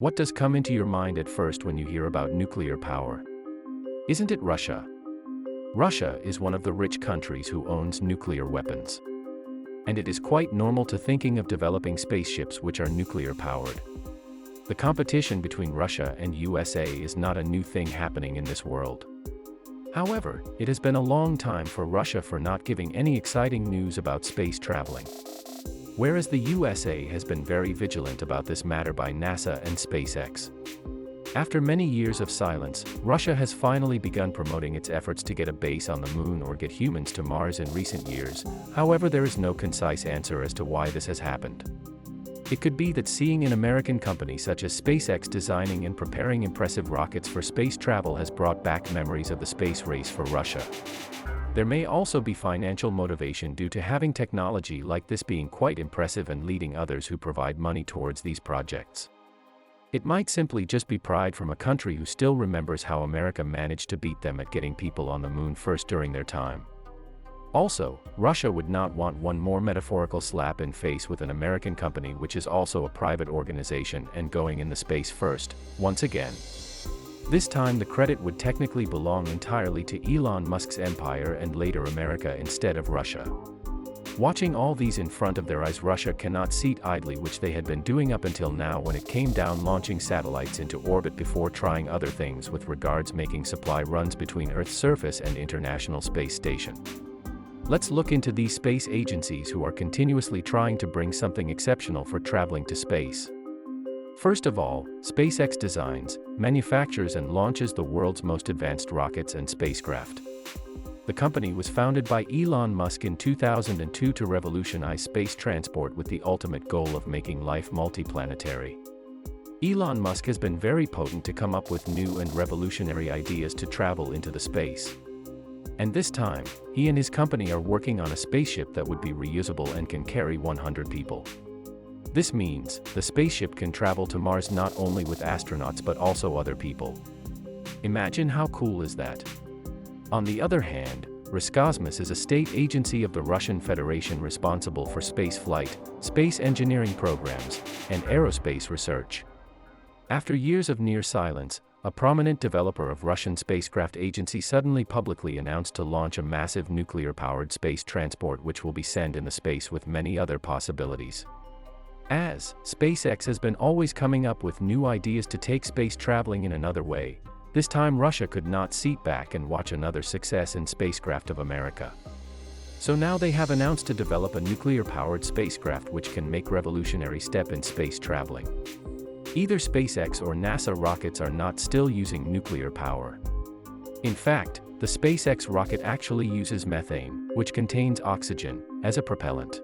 What does come into your mind at first when you hear about nuclear power? Isn't it Russia? Russia is one of the rich countries who owns nuclear weapons. And it is quite normal to thinking of developing spaceships which are nuclear powered. The competition between Russia and USA is not a new thing happening in this world. However, it has been a long time for Russia for not giving any exciting news about space traveling. Whereas the USA has been very vigilant about this matter by NASA and SpaceX. After many years of silence, Russia has finally begun promoting its efforts to get a base on the moon or get humans to Mars in recent years. However, there is no concise answer as to why this has happened. It could be that seeing an American company such as SpaceX designing and preparing impressive rockets for space travel has brought back memories of the space race for Russia. There may also be financial motivation due to having technology like this being quite impressive and leading others who provide money towards these projects. It might simply just be pride from a country who still remembers how America managed to beat them at getting people on the moon first during their time. Also, Russia would not want one more metaphorical slap in face with an American company which is also a private organization and going in the space first, once again. This time the credit would technically belong entirely to Elon Musk's empire and later America instead of Russia. Watching all these in front of their eyes, Russia cannot sit idly, which they had been doing up until now when it came down launching satellites into orbit before trying other things with regards making supply runs between Earth's surface and International Space Station. Let's look into these space agencies who are continuously trying to bring something exceptional for traveling to space. First of all, SpaceX designs, manufactures and launches the world's most advanced rockets and spacecraft. The company was founded by Elon Musk in 2002 to revolutionize space transport with the ultimate goal of making life multiplanetary. Elon Musk has been very potent to come up with new and revolutionary ideas to travel into the space. And this time, he and his company are working on a spaceship that would be reusable and can carry 100 people. This means the spaceship can travel to Mars not only with astronauts but also other people. Imagine how cool is that? On the other hand, Roscosmos is a state agency of the Russian Federation responsible for space flight, space engineering programs, and aerospace research. After years of near silence, a prominent developer of Russian spacecraft agency suddenly publicly announced to launch a massive nuclear-powered space transport which will be sent in the space with many other possibilities. As SpaceX has been always coming up with new ideas to take space traveling in another way, this time Russia could not sit back and watch another success in spacecraft of America. So now they have announced to develop a nuclear-powered spacecraft which can make revolutionary step in space traveling. Either SpaceX or NASA rockets are not still using nuclear power. In fact, the SpaceX rocket actually uses methane, which contains oxygen, as a propellant.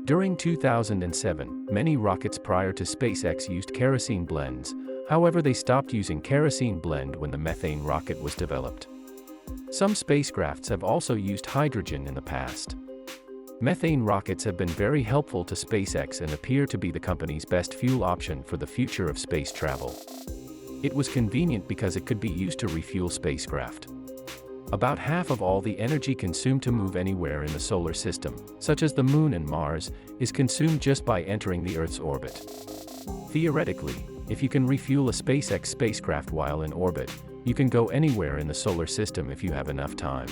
During 2007, many rockets prior to SpaceX used kerosene blends. However, they stopped using kerosene blend when the methane rocket was developed. Some spacecrafts have also used hydrogen in the past. Methane rockets have been very helpful to SpaceX and appear to be the company's best fuel option for the future of space travel. It was convenient because it could be used to refuel spacecraft. About half of all the energy consumed to move anywhere in the solar system, such as the Moon and Mars, is consumed just by entering the Earth's orbit. Theoretically, if you can refuel a SpaceX spacecraft while in orbit, you can go anywhere in the solar system if you have enough time.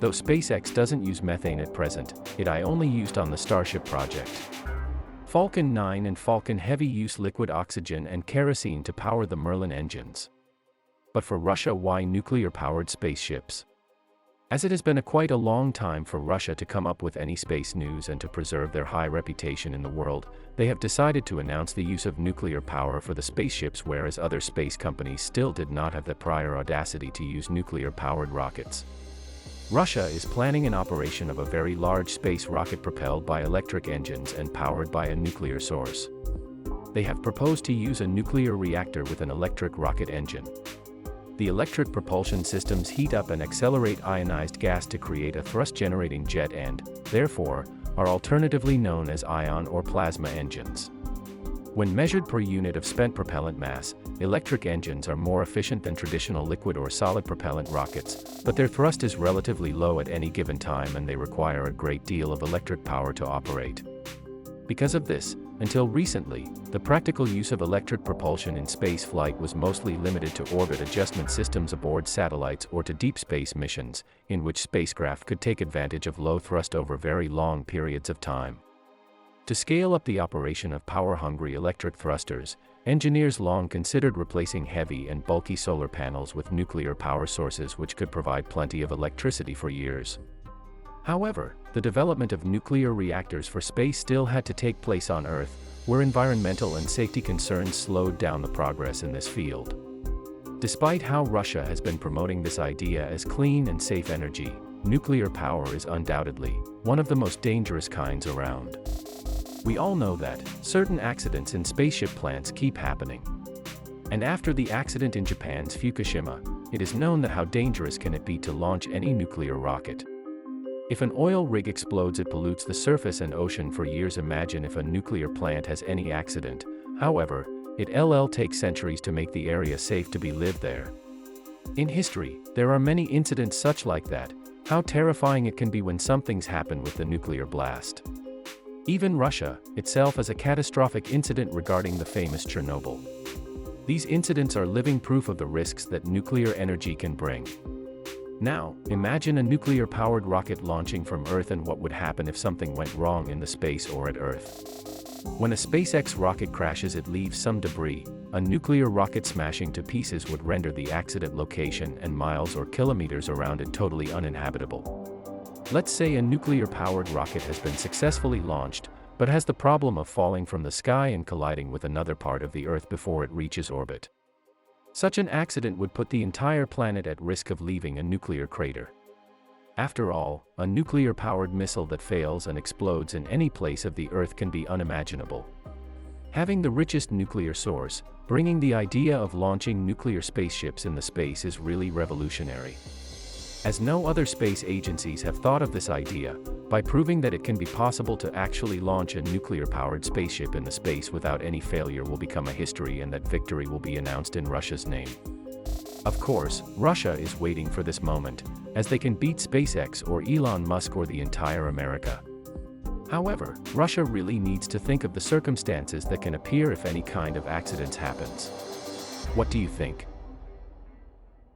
Though SpaceX doesn't use methane at present, it is only used on the Starship project. Falcon 9 and Falcon Heavy use liquid oxygen and kerosene to power the Merlin engines. But for Russia, why nuclear-powered spaceships? As it has been quite a long time for Russia to come up with any space news and to preserve their high reputation in the world, they have decided to announce the use of nuclear power for the spaceships, whereas other space companies still did not have the prior audacity to use nuclear-powered rockets. Russia is planning an operation of a very large space rocket propelled by electric engines and powered by a nuclear source. They have proposed to use a nuclear reactor with an electric rocket engine. The electric propulsion systems heat up and accelerate ionized gas to create a thrust-generating jet and, therefore, are alternatively known as ion or plasma engines. When measured per unit of spent propellant mass, electric engines are more efficient than traditional liquid or solid propellant rockets, but their thrust is relatively low at any given time and they require a great deal of electric power to operate. Because of this, until recently, the practical use of electric propulsion in space flight was mostly limited to orbit adjustment systems aboard satellites or to deep space missions, in which spacecraft could take advantage of low thrust over very long periods of time. To scale up the operation of power-hungry electric thrusters, engineers long considered replacing heavy and bulky solar panels with nuclear power sources which could provide plenty of electricity for years. However, the development of nuclear reactors for space still had to take place on Earth, where environmental and safety concerns slowed down the progress in this field. Despite how Russia has been promoting this idea as clean and safe energy, nuclear power is undoubtedly one of the most dangerous kinds around. We all know that certain accidents in spaceship plants keep happening. And after the accident in Japan's Fukushima, it is known that how dangerous can it be to launch any nuclear rocket. If an oil rig explodes, it pollutes the surface and ocean for years. Imagine if a nuclear plant has any accident. However, it'll take centuries to make the area safe to be lived there. In history, there are many incidents such like that. How terrifying it can be when something's happened with the nuclear blast. Even Russia itself has a catastrophic incident regarding the famous Chernobyl. These incidents are living proof of the risks that nuclear energy can bring. Now, imagine a nuclear-powered rocket launching from Earth, and what would happen if something went wrong in the space or at Earth. When a SpaceX rocket crashes, it leaves some debris. A nuclear rocket smashing to pieces would render the accident location and miles or kilometers around it totally uninhabitable. Let's say a nuclear-powered rocket has been successfully launched, but has the problem of falling from the sky and colliding with another part of the Earth before it reaches orbit. Such an accident would put the entire planet at risk of leaving a nuclear crater. After all, a nuclear-powered missile that fails and explodes in any place of the Earth can be unimaginable. Having the richest nuclear source, bringing the idea of launching nuclear spaceships in the space is really revolutionary. As no other space agencies have thought of this idea, by proving that it can be possible to actually launch a nuclear-powered spaceship in the space without any failure will become a history, and that victory will be announced in Russia's name. Of course, Russia is waiting for this moment, as they can beat SpaceX or Elon Musk or the entire America. However, Russia really needs to think of the circumstances that can appear if any kind of accidents happens. What do you think?